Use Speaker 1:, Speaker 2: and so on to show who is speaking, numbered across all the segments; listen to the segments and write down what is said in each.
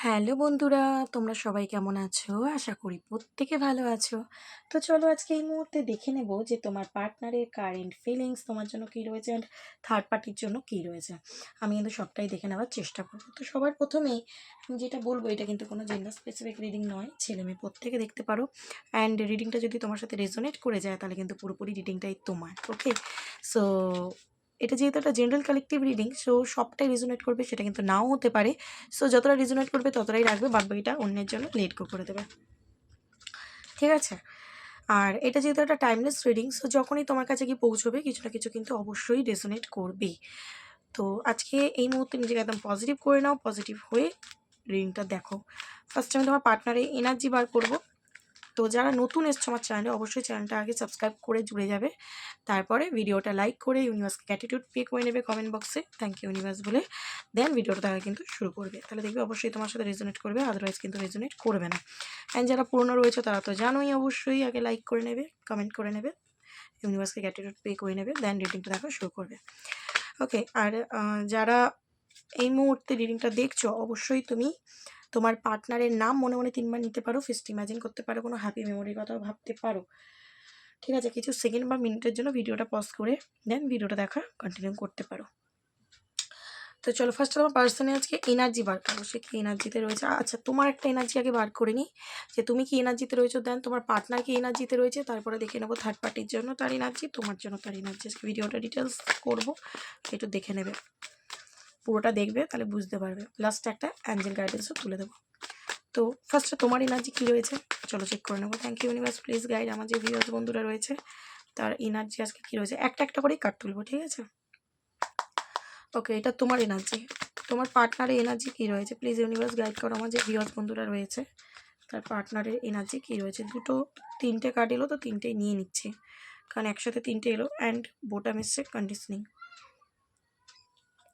Speaker 1: Hello বন্ধুরা, তোমরা সবাই কেমন আছো? আশা করি প্রত্যেকে ভালো আছো। তো চলো আজকে এই মুহূর্তে দেখে নেব যে তোমার পার্টনারের কারেন্ট ফিলিংস তোমার জন্য কী রয়েছে অ্যান্ড থার্ড পার্টির জন্য কী রয়েছে। আমি কিন্তু সবটাই দেখে নেওয়ার চেষ্টা করবো। তো সবার প্রথমেই আমি যেটা বলবো, এটা কিন্তু কোনো জেন্ডার স্পেসিফিক রিডিং নয়, ছেলে মেয়ে প্রত্যেকে দেখতে পারো। অ্যান্ড রিডিংটা যদি তোমার সাথে রেজোনেট করে যায় তাহলে কিন্তু পুরোপুরি রিডিংটাই তোমার। ওকে, সো এটা যেহেতু একটা জেনারেল কালেকটিভ রিডিং, সো সবটাই রেজোনেট করবে সেটা কিন্তু নাও হতে পারে। সো যতটা রেজোনেট করবে ততটাই রাখবে, বাদবাকিটা অন্যের জন্য লেট গো করে দেবে। ঠিক আছে? আর এটা যেহেতু একটা টাইমলেস রিডিং, সো যখনই তোমার কাছে গিয়ে পৌঁছবে কিছু না কিছু কিন্তু অবশ্যই রেজোনেট করবেই। তো আজকে এই মুহূর্তে নিজেকে একদম পজিটিভ করে নাও, পজিটিভ হয়ে রিডিংটা দেখো। ফার্স্ট আমি তোমার পার্টনারের এনার্জি বার করবো। তো যারা নতুন এসছো আমার চ্যানেলে, অবশ্যই চ্যানেলটা আগে সাবস্ক্রাইব করে জুড়ে যাবে। তারপরে ভিডিওটা লাইক করে ইউনিভার্সকে গ্র্যাটিটিউড পে করে নেবে কমেন্ট বক্সে, থ্যাংক ইউ ইউনিভার্স বলে। দেন ভিডিওটা দেখা কিন্তু শুরু করবে, তাহলে দেখবে অবশ্যই তোমার সাথে রেজোনেট করবে, আদারওয়াইজ কিন্তু রেজোনেট করবে না। অ্যান্ড যারা পুরনো রয়েছে তারা তো জানোই, অবশ্যই আগে লাইক করে নেবে, কমেন্ট করে নেবে, ইউনিভার্সকে গ্র্যাটিটিউড পে করে নেবে, দেন রিডিংটা দেখা শুরু করবে। ওকে, আর যারা এই মুহূর্তে রিডিংটা দেখছো, অবশ্যই তুমি তোমার পার্টনারের নাম মনে মনে 3 বার নিতে পারো, ফেস্ট ইমাজিন করতে পারো, কোনো হ্যাপি মেমোরির কথাও ভাবতে পারো। ঠিক আছে, কিছু সেকেন্ড বা মিনিটের জন্য ভিডিওটা পজ করে দেন ভিডিওটা দেখা কন্টিনিউ করতে পারো। তো চলো ফার্স্ট আমার পার্সনে আজকে এনার্জি বার করবো, সে কি এনার্জিতে রয়েছে। আচ্ছা, তোমার একটা এনার্জি আগে বার করে নিই, যে তুমি কি এনার্জিতে রয়েছো, দেন তোমার পার্টনার কি এনার্জিতে রয়েছে, তারপরে দেখে নেবো থার্ড পার্টির জন্য তার এনার্জি, তোমার জন্য তার এনার্জি। আজকে ভিডিওটা ডিটেলস করবো, একটু দেখে নেবে, পুরোটা দেখবে তাহলে বুঝতে পারবে। লাস্টে একটা অ্যাঞ্জেল গাইডেন্সও তুলে দেবো। তো ফার্স্টে তোমার এনার্জি কী রয়েছে চলো চেক করে নেবো। Thank you universe, please guide আমার যে ভিউয়ার্স বন্ধুরা রয়েছে তার এনার্জি আজকে কী রয়েছে, একটা একটা করেই কার্ড তুলবো, ঠিক আছে? ওকে, এটা তোমার এনার্জি। তোমার পার্টনারের এনার্জি কী রয়েছে, প্লিজ ইউনিভার্স গাইড করো আমার যে ভিউয়ার্স বন্ধুরা রয়েছে তার পার্টনারের এনার্জি কী রয়েছে। তিনটে কার্ড এলো, তো তিনটেই নিয়ে নিচ্ছি কারণ একসাথে তিনটে এলো, অ্যান্ড বোটাম এসছে কন্ডিশনিং।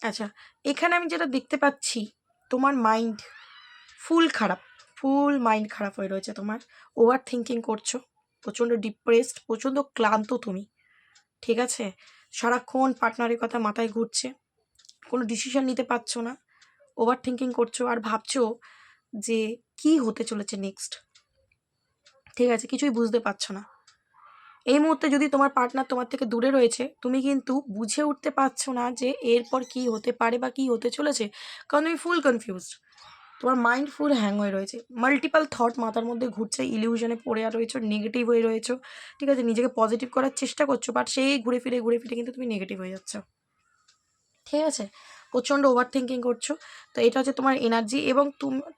Speaker 1: আচ্ছা, এখানে আমি যেটা দেখতে পাচ্ছি, তোমার মাইন্ড ফুল মাইন্ড খারাপ হয়ে রয়েছে তোমার, ওভার থিঙ্কিং করছো, প্রচণ্ড ডিপ্রেসড, প্রচণ্ড ক্লান্ত তুমি। ঠিক আছে, সারাক্ষণ পার্টনারের কথা মাথায় ঘুরছে, কোনো ডিসিশন নিতে পারছো না, ওভার থিঙ্কিং করছো আর ভাবছো যে কি হতে চলেছে নেক্সট। ঠিক আছে, কিছুই বুঝতে পারছো না। এই মুহূর্তে যদি তোমার পার্টনার তোমার থেকে দূরে রয়েছে, তুমি কিন্তু বুঝে উঠতে পারছো না যে এরপর কি হতে পারে বা কি হতে চলেছে, কারণ তুমি ফুল কনফিউজড। তোমার মাইন্ড ফুল হ্যাং হয়ে রয়েছে, মাল্টিপাল থট মাথার মধ্যে ঘুরছে, ইলিউশনে পড়ে আর রয়েছো, নেগেটিভ হয়ে রয়েছো। ঠিক আছে, নিজেকে পজিটিভ করার চেষ্টা করছো, বাট সেই ঘুরে ফিরে কিন্তু তুমি নেগেটিভ হয়ে যাচ্ছ। ঠিক আছে, প্রচণ্ড ওভার থিঙ্কিং করছো। তো এটা হচ্ছে তোমার এনার্জি, এবং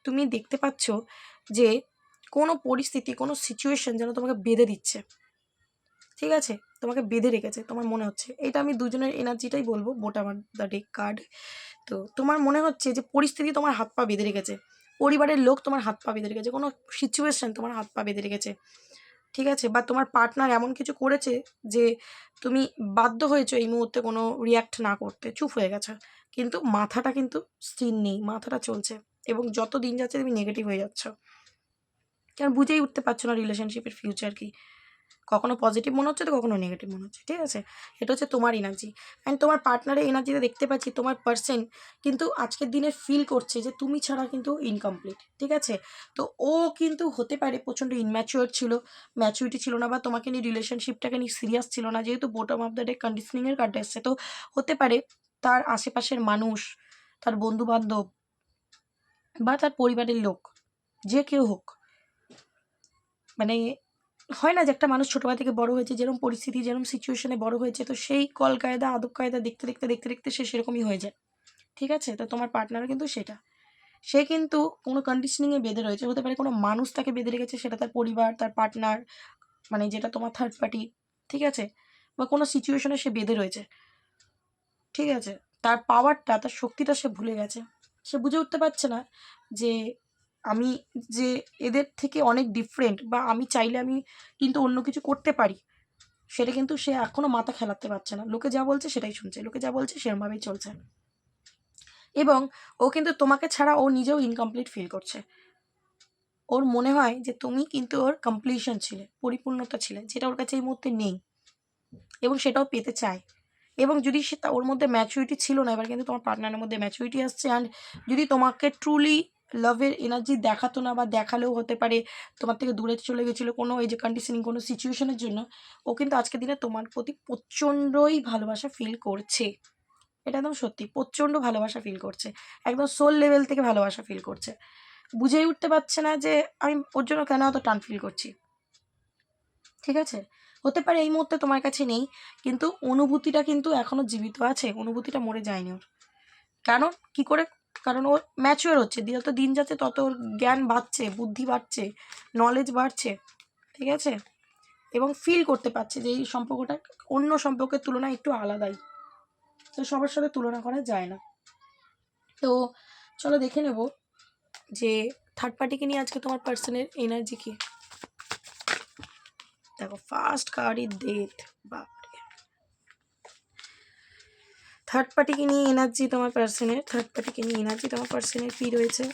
Speaker 1: তুমি দেখতে পাচ্ছ যে কোনো পরিস্থিতি, কোনো সিচুয়েশন যেন তোমাকে বেঁধে দিচ্ছে। ঠিক আছে, তোমাকে বেঁধে রেখেছে তোমার মনে হচ্ছে। এটা আমি দুজনের এনার্জিটাই বলবো, বোটাম আর দ্য ডেক কার্ড। তো তোমার মনে হচ্ছে যে পরিস্থিতি তোমার হাত পা বেঁধে রেখেছে, পরিবারের লোক তোমার হাত পা বেঁধে রেখেছে, কোনো সিচুয়েশন তোমার হাত পা বেঁধে রেখেছে। ঠিক আছে, বা তোমার পার্টনার এমন কিছু করেছে যে তুমি বাধ্য হয়েছো এই মুহূর্তে কোনো রিয়াক্ট না করতে, চুপ হয়ে গেছে, কিন্তু মাথাটা কিন্তু স্থির নেই, মাথাটা চলছে, এবং যত দিন যাচ্ছে তুমি নেগেটিভ হয়ে যাচ্ছ, কারণ বুঝেই উঠতে পারছো না রিলেশনশিপের ফিউচার কি। কখনো পজিটিভ মনে হচ্ছে তো কখনো নেগেটিভ মনে হচ্ছে। ঠিক আছে, এটা হচ্ছে তোমার এনার্জি। অ্যান্ড তোমার পার্টনারের এনার্জিতে দেখতে পাচ্ছি তোমার পার্সন কিন্তু আজকের দিনে ফিল করছে যে তুমি ছাড়া কিন্তু ইনকমপ্লিট। ঠিক আছে, তো ও কিন্তু হতে পারে প্রচণ্ড ইনম্যাচিওর ছিল, ম্যাচুরিটি ছিল না, বা তোমাকে নিয়ে রিলেশনশিপটাকে নিয়ে সিরিয়াস ছিল না, যেহেতু বটম অফ দ্য ডে কন্ডিশনিংয়ের কার্ডটা এসছে। তো হতে পারে তার আশেপাশের মানুষ, তার বন্ধুবান্ধব বা তার পরিবারের লোক, যে কেউ হোক, মানে হয় না যে একটা মানুষ ছোটবেলা থেকে বড় হয়েছে, যেরকম পরিস্থিতি যেরকম সিচুয়েশনে বড় হয়েছে, তো সেই কল কায়দা আদব কায়দা দেখতে দেখতে দেখতে দেখতে সে সেরকমই হয়ে যায়। ঠিক আছে, তো তোমার পার্টনারও কিন্তু সেটা, সে কিন্তু কোনো কন্ডিশনিংয়ে বেঁধে রয়েছে। হতে পারে কোনো মানুষ তাকে বেঁধে রেখেছে, সেটা তার পরিবার, তার পার্টনার, মানে যেটা তোমার থার্ড পার্টি। ঠিক আছে, বা কোনো সিচুয়েশনে সে বেঁধে রয়েছে। ঠিক আছে, তার পাওয়ারটা, তার শক্তিটা সে ভুলে গেছে, সে বুঝে উঠতে পারছে না যে আমি যে এদের থেকে অনেক ডিফারেন্ট, বা আমি চাইলে আমি কিন্তু অন্য কিছু করতে পারি, সেটা কিন্তু সে এখনও মাথা খেলাতে পারছে না। লোকে যা বলছে সেটাই শুনছে, লোকে যা বলছে সেরকমভাবেই চলছে, এবং ও কিন্তু তোমাকে ছাড়া ও নিজেও ইনকমপ্লিট ফিল করছে। ওর মনে হয় যে তুমি কিন্তু ওর কমপ্লিশন ছিলে, পরিপূর্ণতা ছিলে, যেটা ওর কাছে এই মুহূর্তে নেই, এবং সেটাও পেতে চায়। এবং যদি ওর মধ্যে ম্যাচুরিটি ছিল না, এবার কিন্তু তোমার পার্টনারের মধ্যে ম্যাচুরিটি আসছে। অ্যান্ড যদি তোমাকে ট্রুলি লাভের এনার্জি দেখাতো না, বা দেখালেও হতে পারে তোমার থেকে দূরে চলে গেছিলো কোনো এই যে কন্ডিশনিং কোনো সিচুয়েশনের জন্য। ও কিন্তু আজকের দিনে তোমার প্রতি প্রচণ্ডই ভালোবাসা ফিল করছে। এটা একদম সত্যি, প্রচণ্ড ভালোবাসা ফিল করছে, একদম সোল লেভেল থেকে ভালোবাসা ফিল করছে। বুঝেই উঠতে পারছে না যে আমি ওর জন্য কেন এত টান ফিল করছি। ঠিক আছে, হতে পারে এই মুহূর্তে তোমার কাছে নেই, কিন্তু অনুভূতিটা কিন্তু এখনো জীবিত আছে, অনুভূতিটা মরে যায়নি ওর। কেন, কি করে? কারণ ও ম্যাচিওর হচ্ছে, যত দিন যাচ্ছে তত ওর জ্ঞান বাড়ছে, বুদ্ধি বাড়ছে, নলেজ বাড়ছে। ঠিক আছে, এবং ফিল করতে পারছে যে এই সম্পর্কটা অন্য সম্পর্কের তুলনায় একটু আলাদাই, তো সবার সাথে তুলনা করা যায় না। তো চলো দেখে নেব যে থার্ড পার্টিকে নিয়ে আজকে তোমার পার্সনের এনার্জি কি। দেখো ফার্স্ট কার্ডই ডেথ। বাপরে, থার্ড পার্টিকে নিয়ে এনার্জি তোমার পার্সনের, থার্ড পার্টিকে নিয়ে এনার্জি তোমার পার্সনের কী রয়েছে।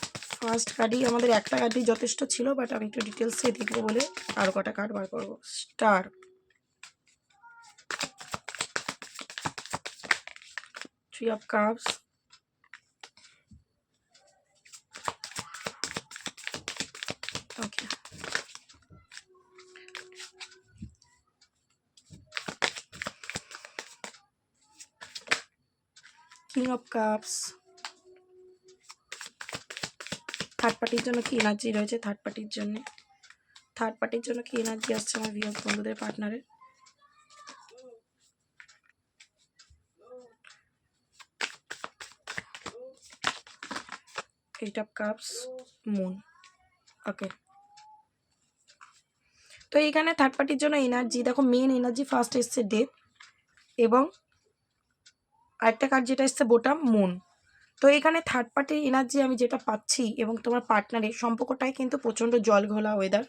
Speaker 1: ফার্স্ট কার্ডই আমাদের একটা কার্ডই যথেষ্ট ছিল, বাট আমি একটু ডিটেলসে দেখবো বলে আরও কটা কার্ড বার করবো। Star, three of cups, okay, king of cups. Third পার্টির জন্য কি এনার্জি রয়েছে, থার্ড পার্টির জন্য, থার্ড পার্টির জন্য কি এনার্জি আসছে আমার ভিউয়ার্স বন্ধুদের, পার্টনারের। এইট অফ কাপস, মুন, ওকে। তো এইখানে থার্ড পার্টির জন্য এনার্জি দেখো, মেন এনার্জি ফার্স্ট এসছে ডেথ, এবং আরেকটা কার্ড যেটা এসছে বোটাম, মুন। তো এখানে থার্ড পার্টির এনার্জি আমি যেটা পাচ্ছি, এবং তোমার পার্টনারের সম্পর্কটাই কিন্তু প্রচণ্ড জল ঘোলা ওয়েদার।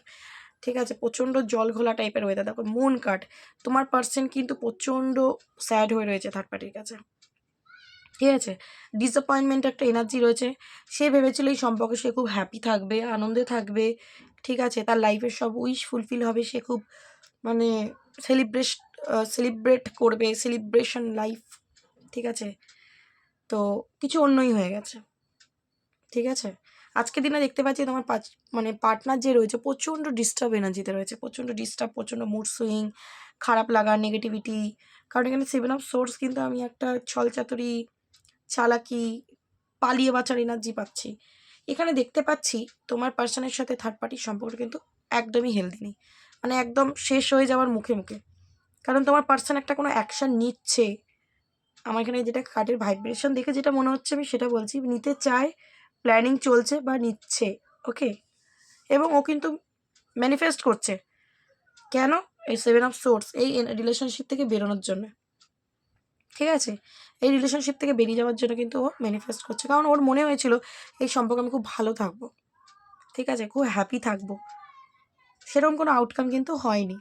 Speaker 1: ঠিক আছে, প্রচণ্ড জল ঘোলা টাইপের ওয়েদার। দেখো মুন কার্ড, তোমার পার্সন কিন্তু প্রচণ্ড স্যাড হয়ে রয়েছে থার্ড পার্টির কাছে। ঠিক আছে, ডিসঅ্যাপয়েন্টমেন্ট একটা এনার্জি রয়েছে। সে ভেবেছিল এই সম্পর্কে সে খুব হ্যাপি থাকবে, আনন্দে থাকবে। ঠিক আছে, তার লাইফের সব উইশ ফুলফিল হবে, সে খুব মানে সেলিব্রেট করবে, সেলিব্রেশন লাইফ। ঠিক আছে, তো কিছু অন্যই হয়ে গেছে। ঠিক আছে, আজকের দিনে দেখতে পাচ্ছি তোমার মানে পার্টনার যে রয়েছে প্রচণ্ড ডিস্টার্ব এনার্জিতে রয়েছে, প্রচণ্ড ডিস্টার্ব, প্রচণ্ড মুড সুইং, খারাপ লাগা, নেগেটিভিটি। কারণ এখানে সেভেন অফ সোর্স কিন্তু আমি একটা ছলচাতুরি, চালাকি, পালিয়ে বাঁচার এনার্জি পাচ্ছি। এখানে দেখতে পাচ্ছি তোমার পার্সনের সাথে থার্ড পার্টির সম্পর্ক কিন্তু একদমই হেলদি নেই, মানে একদম শেষ হয়ে যাওয়ার মুখে মুখে। কারণ তোমার পার্সন একটা কোনো অ্যাকশান নিচ্ছে, আমার এখানে যেটা কার্ডের ভাইব্রেশন দেখে যেটা মনে হচ্ছে আমি সেটা বলছি, নিতে চায়, প্ল্যানিং চলছে বা নিচ্ছে। ওকে, এবং ও কিন্তু ম্যানিফেস্ট করছে। কেন? এই সেভেন অফ সোর্স, এই রিলেশনশিপ থেকে বেরোনোর জন্য। ঠিক আছে, এই রিলেশনশিপ থেকে বেরিয়ে যাওয়ার জন্য কিন্তু ও ম্যানিফেস্ট করছে, কারণ ওর মনে হয়েছিল এই সম্পর্কে আমি খুব ভালো থাকবো, ঠিক আছে, খুব হ্যাপি থাকবো। সেরকম কোনো আউটকাম কিন্তু হয়নি।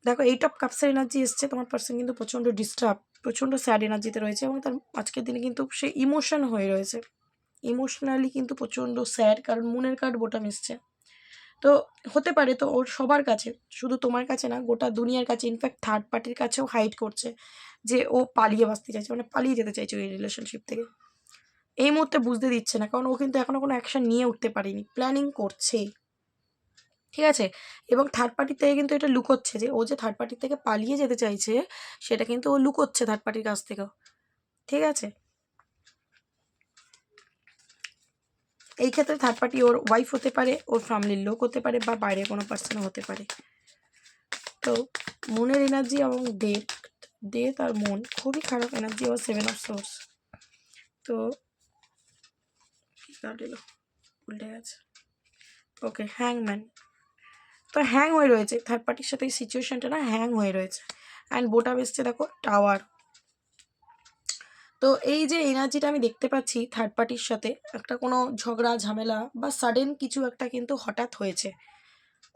Speaker 1: দেখো এইট অফ কাপসের এনার্জি এসছে, তোমার পার্সন কিন্তু প্রচণ্ড ডিস্টার্ব, প্রচণ্ড স্যাড এনার্জিতে রয়েছে, এবং তার আজকের দিনে কিন্তু সে ইমোশন হয়ে রয়েছে, ইমোশনালি কিন্তু প্রচণ্ড স্যাড, কারণ মুনের কার্ড বোটাম এসছে। তো হতে পারে তো ওর সবার কাছে, শুধু তোমার কাছে না, গোটা দুনিয়ার কাছে, ইনফ্যাক্ট থার্ড পার্টির কাছেও হাইড করছে যে ও পালিয়ে বাঁচতে চাইছে, মানে পালিয়ে যেতে চাইছে ওই রিলেশনশিপ থেকে। এই মুহূর্তে বুঝতে দিচ্ছে না, কারণ ও কিন্তু এখনও কোনো অ্যাকশন নিয়ে উঠতে পারেনি, প্ল্যানিং করছে। ঠিক আছে, এবং থার্ড পার্টির থেকে কিন্তু এটা লুকোচ্ছে, যে ও যে থার্ড পার্টির থেকে পালিয়ে যেতে চাইছে সেটা কিন্তু ও লুকোচ্ছে থার্ড পার্টির কাছ থেকেও। ঠিক আছে, এই ক্ষেত্রে থার্ড পার্টি ওর ওয়াইফ হতে পারে, ওর ফ্যামিলির লোক হতে পারে, বা বাইরে কোনো পার্সনও হতে পারে। তো মুনের এনার্জি এবং ডেথ আর মুন খুবই খারাপ এনার্জি, আবার সেভেন অফ সোর্স। তো কি কার্ড এলো, উল্টে গেছে। ওকে, হ্যাংম্যান। তো হ্যাং হয়ে রয়েছে থার্ড পার্টির সাথে, এই সিচুয়েশনটা না হ্যাং হয়ে রয়েছে। অ্যান্ড বোটাম এসছে দেখো, টাওয়ার। তো এই যে এনার্জিটা আমি দেখতে পাচ্ছি থার্ড পার্টির সাথে, একটা কোনো ঝগড়া ঝামেলা বা সাডেন কিছু একটা কিন্তু হঠাৎ হয়েছে,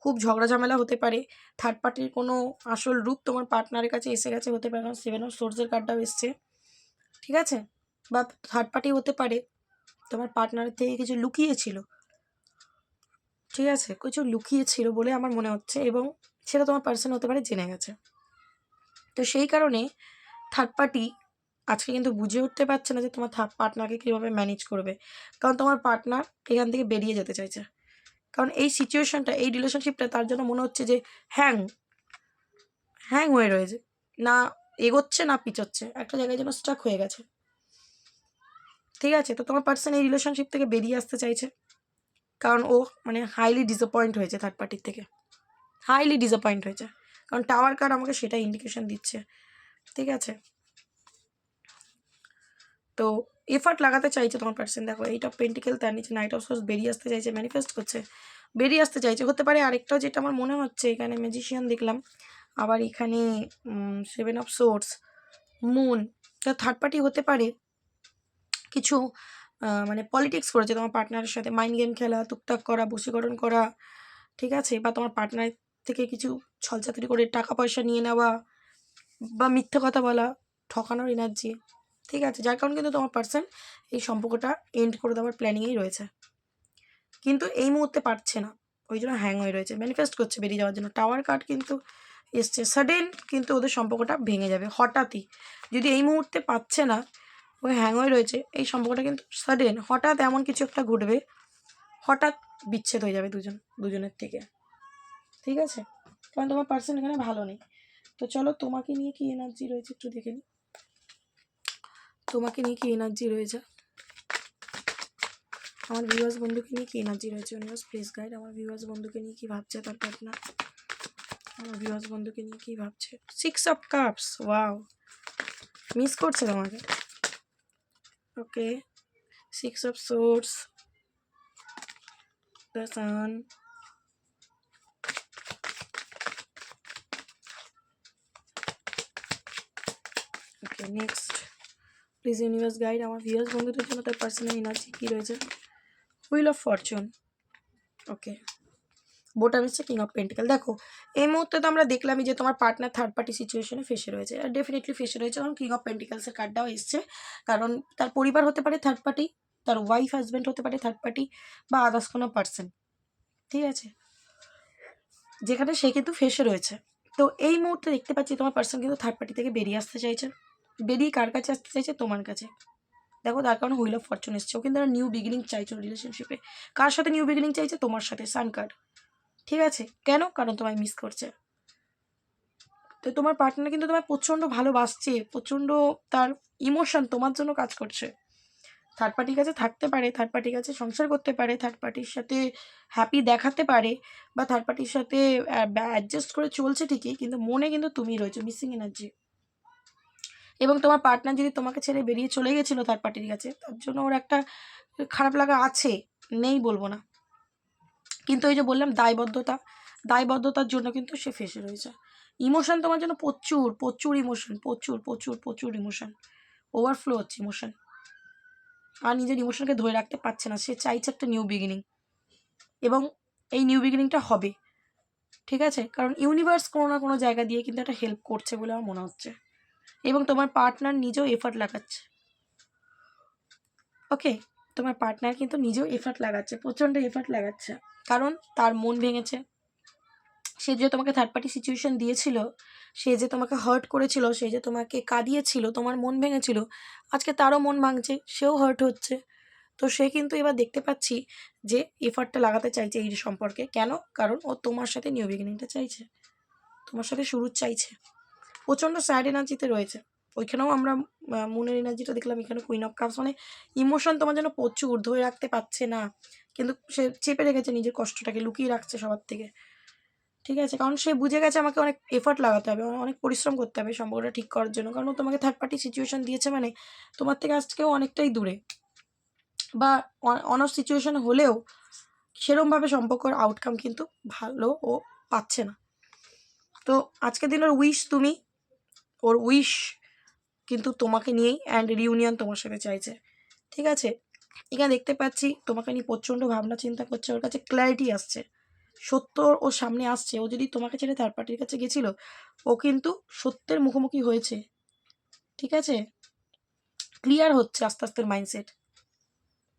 Speaker 1: খুব ঝগড়া ঝামেলা হতে পারে। থার্ড পার্টির কোনো আসল রূপ তোমার পার্টনারের কাছে এসে গেছে, হতে পারে, কারণ সেভেন অফ সোর্সের কার্ডটাও এসছে। ঠিক আছে, বা থার্ড পার্টি হতে পারে তোমার পার্টনারের থেকে কিছু লুকিয়েছিল। ঠিক আছে, কিছু লুকিয়েছিল বলে আমার মনে হচ্ছে, এবং সেটা তোমার পার্সন হতে পারে জেনে গেছে। তো সেই কারণে থার্ড পার্টি আজকে কিন্তু বুঝে উঠতে পারছে না যে তোমার পার্টনারকে কীভাবে ম্যানেজ করবে, কারণ তোমার পার্টনার এখান থেকে বেরিয়ে যেতে চাইছে। কারণ এই সিচুয়েশনটা, এই রিলেশনশিপটা তার জন্য মনে হচ্ছে যে হ্যাং হ্যাং হয়ে রয়েছে, না এগোচ্ছে না পিছোচ্ছে, একটা জায়গায় যেন স্টাক হয়ে গেছে। ঠিক আছে, তো তোমার পার্সন এই রিলেশনশিপ থেকে বেরিয়ে আসতে চাইছে, কারণ ও মানে হাইলি ডিসঅ্যাপয়েন্ট হয়েছে থার্ড পার্টির থেকে, হাইলি ডিসঅ্যাপয়েন্ট হয়েছে, কারণ টাওয়ার কার্ড আমাকে সেটা ইন্ডিকেশন দিচ্ছে। ঠিক আছে, তো এফার্ট লাগাতে চাইছে তোমার পার্সন। দেখো এইট অফ পেন্টিকেল, তার নিচে নাইট অফ সোর্স, বেরিয়ে আসতে চাইছে, ম্যানিফেস্ট করছে, বেরিয়ে আসতে চাইছে। হতে পারে আরেকটাও, যেটা আমার মনে হচ্ছে, এখানে ম্যাজিশিয়ান দেখলাম, আবার এখানে seven of swords, moon. Third party হতে পারে কিছু মানে পলিটিক্স করেছে তোমার পার্টনারের সাথে, মাইন্ড গেম খেলা, টুকটাক করা, বশীকরণ করা। ঠিক আছে, বা তোমার পার্টনার থেকে কিছু ছলচাতুরি করে টাকা পয়সা নিয়ে নেওয়া, বা মিথ্যে কথা বলা, ঠকানোর এনার্জি। ঠিক আছে, যার কারণে কিন্তু তোমার পার্সন এই সম্পর্কটা এন্ড করে দেওয়ার প্ল্যানিংয়েই রয়েছে, কিন্তু এই মুহূর্তে পারছে না, ওই জন্য হ্যাং হয়ে রয়েছে, ম্যানিফেস্ট করছে বেরিয়ে যাওয়ার জন্য। টাওয়ার কার্ড কিন্তু এসছে, সাডেন কিন্তু ওদের সম্পর্কটা ভেঙে যাবে হঠাৎই। যদি এই মুহূর্তে পাচ্ছে না, ওই হ্যাং হয়ে রয়েছে, এই সম্পর্কটা কিন্তু সাডেন হঠাৎ এমন কিছু একটা ঘটবে, হঠাৎ বিচ্ছেদ হয়ে যাবে দুজনের থেকে। ঠিক আছে, কারণ তোমার পার্সন এখানে ভালো নেই। তো চলো তোমাকে নিয়ে কি এনার্জি রয়েছে একটু দেখে নিই, তোমাকে নিয়ে কি এনার্জি রয়েছে, আমার ভিউয়ার্স বন্ধুকে নিয়ে কি এনার্জি রয়েছে। ইউনিভার্স প্লিজ গাইড, আমার ভিউয়ার্স বন্ধুকে নিয়ে কি ভাবছে তার পার্টনার, আমার ভিউয়ার্স বন্ধুকে নিয়ে কি ভাবছে। 6 অফ কাপস, ওয়াও, মিস করছে তোমাকে। ওকে, 6 of swords, the sun, okay next please universe guide, আমার ভিউয়ার্স বন্ধুদের জন্য তার পার্সোনাল এনার্জি কী রয়েছে। হুইল অফ ফরচুন, ওকে বোটাম এসছে, কিং অফ পেন্টিকেল। দেখো এই মুহূর্তে তো আমরা দেখলামই যে তোমার পার্টনার থার্ড পার্টি সিচুয়েশনে ফেসে রয়েছে, আর ডেফিনেটলি ফেসে রয়েছে, কারণ কিং অফ পেন্টিকেলসের কার্ডটাও এসছে। কারণ তার পরিবার হতে পারে থার্ড পার্টি, তার ওয়াইফ হাজব্যান্ড হতে পারে থার্ড পার্টি, বা আদার্স কোনো পার্সন। ঠিক আছে, যেখানে সে কিন্তু ফেসে রয়েছে। তো এই মুহূর্তে দেখতে পাচ্ছি তোমার পার্সন কিন্তু থার্ড পার্টি থেকে বেরিয়ে আসতে চাইছে, বেরিয়ে কার কাছে আসতে চাইছে, তোমার কাছে। দেখো তার কারণে হুইল অফ ফরচুন এসছে, ও কিন্তু নিউ বিগিনিং চাইছো রিলেশনশিপে। কার সাথে নিউ বিগিনিং চাইছে, তোমার সাথে, সান কার্ড। ঠিক আছে, কেন, কারণ তোমায় মিস করছে। তো তোমার পার্টনার কিন্তু তোমায় প্রচণ্ড ভালোবাসছে, প্রচণ্ড তার ইমোশন তোমার জন্য কাজ করছে। থার্ড পার্টির কাছে থাকতে পারে, থার্ড পার্টির কাছে সংসার করতে পারে, থার্ড পার্টির সাথে হ্যাপি দেখাতে পারে, বা থার্ড পার্টির সাথে অ্যাডজাস্ট করে চলছে ঠিকই, কিন্তু মনে কিন্তু তুমি রয়েছো, মিসিং এনার্জি। এবং তোমার পার্টনার যদি তোমাকে ছেড়ে বেরিয়ে চলে গেছিলো থার্ড পার্টির কাছে, তার জন্য ওর একটা খারাপ লাগা আছে, নেই বলবো না, কিন্তু ওই যে বললাম দায়বদ্ধতা, দায়বদ্ধতার জন্য কিন্তু সে ফেসে রয়েছে। ইমোশন তোমার জন্য প্রচুর প্রচুর ইমোশন, প্রচুর প্রচুর প্রচুর ইমোশন, ওভারফ্লো হচ্ছে ইমোশন, আর নিজের ইমোশনকে ধরে রাখতে পারছে না। সে চাইছে একটা নিউ বিগিনিং, এবং এই নিউ বিগিনিংটা হবে। ঠিক আছে, কারণ ইউনিভার্স কোনো না কোনো জায়গা দিয়ে কিন্তু একটা হেল্প করছে বলে আমার মনে হচ্ছে, এবং তোমার পার্টনার নিজেও এফার্ট লাগাচ্ছে। ওকে, তোমার পার্টনার কিন্তু নিজেও এফার্ট লাগাচ্ছে, প্রচণ্ড এফার্ট লাগাচ্ছে, কারণ তার মন ভেঙেছে। সে যে তোমাকে থার্ড পার্টি সিচুয়েশন দিয়েছিল, সে যে তোমাকে হার্ট করেছিল, সে যে তোমাকে কাঁদিয়েছিল, তোমার মন ভেঙেছিল, আজকে তারও মন ভাঙছে, সেও হার্ট হচ্ছে। তো সে কিন্তু এবার দেখতে পাচ্ছি যে এফার্টটা লাগাতে চাইছে এই সম্পর্কে। কেন, কারণ ও তোমার সাথে নিউ বিগিনিংটা চাইছে, তোমার সাথে শুরু চাইছে। প্রচণ্ড স্যাড এনার্জিতে রয়েছে, ওইখানেও আমরা মুনের এনার্জিটা দেখলাম, এখানে কুইন অফ কাপস, মানে ইমোশন তোমার জন্য প্রচুর, ধরে রাখতে পারছে না, কিন্তু সে চেপে রেখেছে নিজের কষ্টটাকে, লুকিয়ে রাখছে সবার থেকে। ঠিক আছে, কারণ সে বুঝে গেছে আমাকে অনেক এফার্ট লাগাতে হবে, অনেক পরিশ্রম করতে হবে সম্পর্কটা ঠিক করার জন্য, কারণ ও তোমাকে থার্ড পার্টি সিচুয়েশন দিয়েছে, মানে তোমার থেকে আজকেও অনেকটাই দূরে, বা অনার সিচুয়েশন হলেও সেরমভাবে সম্পর্কের আউটকাম কিন্তু ভালো ও পাচ্ছে না। তো আজকের দিনের উইশ তুমি, ওর উইশ কিন্তু তোমাকে নিয়েই, অ্যান্ড রিউনিয়ন তোমার সাথে চাইছে। ঠিক আছে, এখানে দেখতে পাচ্ছি তোমাকে নিয়ে প্রচণ্ড ভাবনা চিন্তা করছে, ওর কাছে ক্ল্যারিটি আসছে, সত্য ওর সামনে আসছে। ও যদি তোমাকে ছেড়ে থার্ড পার্টির কাছে গেছিল, ও কিন্তু সত্যের মুখোমুখি হয়েছে। ঠিক আছে, ক্লিয়ার হচ্ছে আস্তে আস্তে মাইন্ডসেট,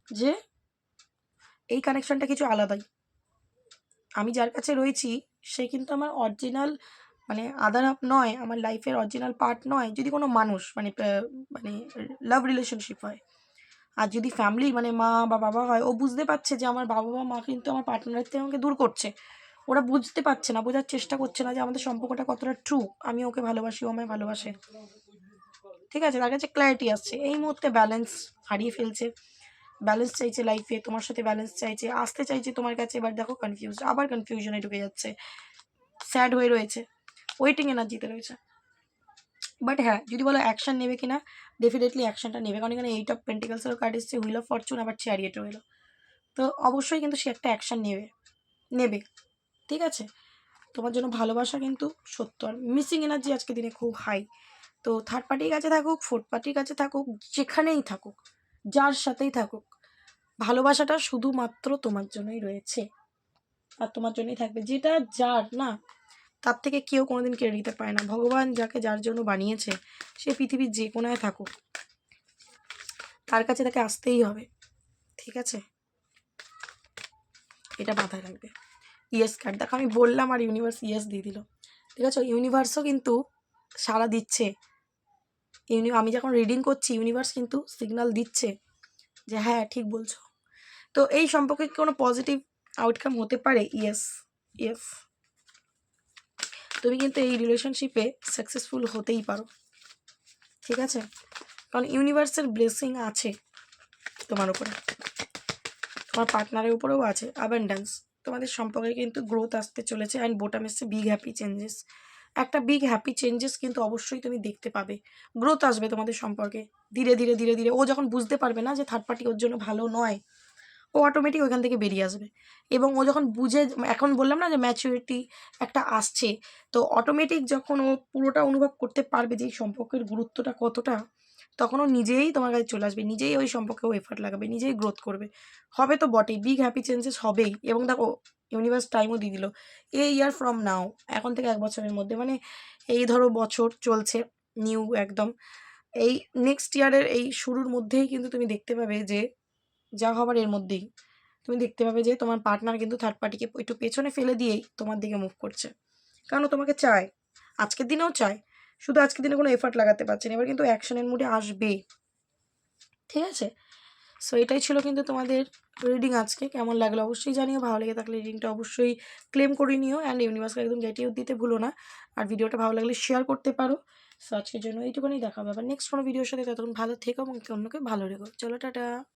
Speaker 1: যে এই কানেকশনটা কিছু আলাদাই, আমি যার কাছে রয়েছি সে কিন্তু আমার অরিজিনাল মানে আদার হাফ নয়, আমার লাইফের অরিজিনাল পার্ট নয়, যদি কোনো মানুষ মানে মানে লাভ রিলেশনশিপ হয়, আর যদি ফ্যামিলি মানে মা বা বাবা হয়, ও বুঝতে পারছে যে আমার বাবা বা মা কিন্তু আমার পার্টনারের থেকে আমাকে দূর করছে, ওরা বুঝতে পারছে না, বোঝার চেষ্টা করছে না যে আমাদের সম্পর্কটা কতটা ট্রু, আমি ওকে ভালোবাসি, ও আমায় ভালোবাসে, ঠিক আছে, তার কাছে ক্ল্যারিটি আসছে। এই মুহূর্তে ব্যালেন্স হারিয়ে ফেলছে, ব্যালেন্স চাইছে লাইফে, তোমার সাথে ব্যালেন্স চাইছে, আসতে চাইছে তোমার কাছে, এবার দেখো কনফিউজ, আবার কনফিউশনে ঢুকে যাচ্ছে, স্যাড হয়ে রয়েছে, ওয়েটিং এনার্জিতে রয়েছে। বাট হ্যাঁ, যদি বলো অ্যাকশন নেবে কিনা, ডেফিনেটলি অ্যাকশনটা নেবে, কারণ এখানে 8 অফ পেন্টিকালসেরও কার্ড এসছে, হুইল অফ ফরচুন, আবার চ্যারিয়েটও এলো, তো অবশ্যই কিন্তু সে একটা অ্যাকশন নেবে, ঠিক আছে। তোমার জন্য ভালোবাসা কিন্তু সত্য, আর মিসিং এনার্জি আজকে দিনে খুব হাই। তো থার্ড পার্টির কাছে থাকুক, ফোর্থ পার্টির কাছে থাকুক, যেখানেই থাকুক, যার সাথেই থাকুক, ভালোবাসাটা শুধুমাত্র তোমার জন্যই রয়েছে, আর তোমার জন্যই থাকবে, যেটা যার না, তার থেকে কেউ কোনোদিন কেড়ে নিতে পারে না। ভগবান যাকে যার জন্য বানিয়েছে, সে পৃথিবীর যে কোনায় থাকুক, তার কাছে তাকে আসতেই হবে, ঠিক আছে, এটা মাথায় রাখবে। ইয়েস কার্ড দেখো, আমি বললাম আর ইউনিভার্স ইয়েস দিয়ে দিল, ঠিক আছে। ইউনিভার্সও কিন্তু সাড়া দিচ্ছে, আমি যখন রিডিং করছি ইউনিভার্স কিন্তু সিগন্যাল দিচ্ছে যে হ্যাঁ ঠিক বলছো। তো এই সম্পর্কে কোনো পজিটিভ আউটকাম হতে পারে, ইয়েস, ইয়েস, তুমি কিন্তু এই রিলেশনশিপে সাকসেসফুল হতেই পারো, ঠিক আছে, কারণ ইউনিভার্সের ব্লেসিং আছে তোমার উপরে, তোমার পার্টনারের উপরেও আছে, অ্যাবান্ডেন্স, তোমাদের সম্পর্কে কিন্তু গ্রোথ আসতে চলেছে, অ্যান্ড বোটাম এসছে বিগ হ্যাপি চেঞ্জেস, একটা বিগ হ্যাপি চেঞ্জেস কিন্তু অবশ্যই তুমি দেখতে পাবে, গ্রোথ আসবে তোমাদের সম্পর্কে, ধীরে ধীরে ধীরে ধীরে, ও যখন বুঝতে পারবে না যে থার্ড পার্টি ওর জন্য ভালো নয়, ও অটোমেটিক ওইখান থেকে বেরিয়ে আসবে, এবং ও যখন বুঝে, এখন বললাম না যে ম্যাচুরিটি একটা আসছে, তো অটোমেটিক যখন ও পুরোটা অনুভব করতে পারবে যে এই সম্পর্কের গুরুত্বটা কতটা, তখন ও নিজেই তোমার কাছে চলে আসবে, নিজেই ওই সম্পর্কেও এফার্ট লাগাবে, নিজেই গ্রোথ করবে, হবে তো বটেই, বিগ হ্যাপি চেঞ্জেস হবেই। এবং দেখো ইউনিভার্স টাইমও দিয়ে দিল, ইয়ার ফ্রম নাও, এখন থেকে 1 বছরের মধ্যে, মানে এই ধরো বছর চলছে নিউ একদম, এই নেক্সট ইয়ারের এই শুরুর মধ্যেই কিন্তু তুমি দেখতে পাবে যে যা হবার এর মধ্যেই তুমি দেখতে পাবে যে তোমার পার্টনার কিন্তু থার্ড পার্টিকে একটু পেছনে ফেলে দিয়েই তোমার দিকে মুভ করছে, কারণ তোমাকে চায়, আজকের দিনেও চায়, শুধু আজকের দিনে কোনো এফার্ট লাগাতে পারছে না, এবার কিন্তু অ্যাকশনের মুডে আসবে, ঠিক আছে। সো এটাই ছিল কিন্তু তোমাদের রিডিং, আজকে কেমন লাগলো অবশ্যই জানিও, ভালো লেগে থাকলে রিডিংটা অবশ্যই ক্লেম করে নিও, অ্যান্ড ইউনিভার্সকে একদম গেটিয়ে দিতে ভুলো না, আর ভিডিওটা ভালো লাগলে শেয়ার করতে পারো। সো আজকের জন্য এইটুকুনি, দেখা হবে আবার নেক্সট কোনো ভিডিওর সাথে, ততক্ষণ ভালো থেকো এবং অন্যকে ভালো রেখো, চলো টাটা।